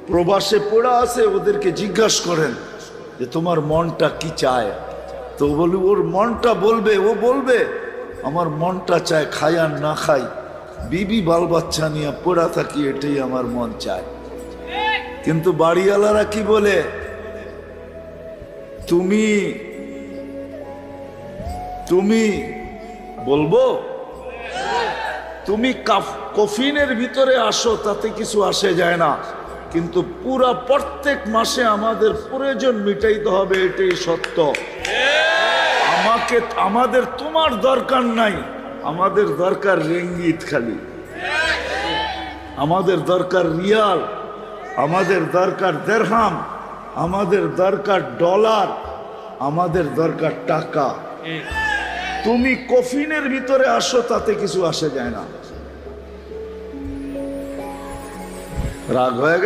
প্রবাসে পড়া আছে, ওদেরকে জিজ্ঞাসা করেন যে তোমার মনটা কি চায়, তো বলি ওর মনটা বলবে, ও বলবে আমার মনটা চায় খাই আর না খাই, বিবি বাল বাচ্চা নিয়ে পড়া থাকি, এটাই আমার মন চায়। কিন্তু বাড়িওয়ালারা কি বলে, তুমি তুমি বলবো তুমি কফিনের ভিতরে আসো, তাতে কিছু আসে যায় না, কিন্তু পুরা প্রত্যেক মাসে আমাদের প্রয়োজন মিটাইতে হবে, এটাই সত্য। আমাদের তোমার দরকার নাই, আমাদের দরকার রিঙ্গিত খালি, আমাদের দরকার রিয়াল, আমাদের দরকার দিরহাম, আমাদের দরকার ডলার, আমাদের দরকার টাকা। তুমি কফিনের ভিতরে আসো, তাতে কিছু আসে যায় না। রাগ হয়ে গেছে।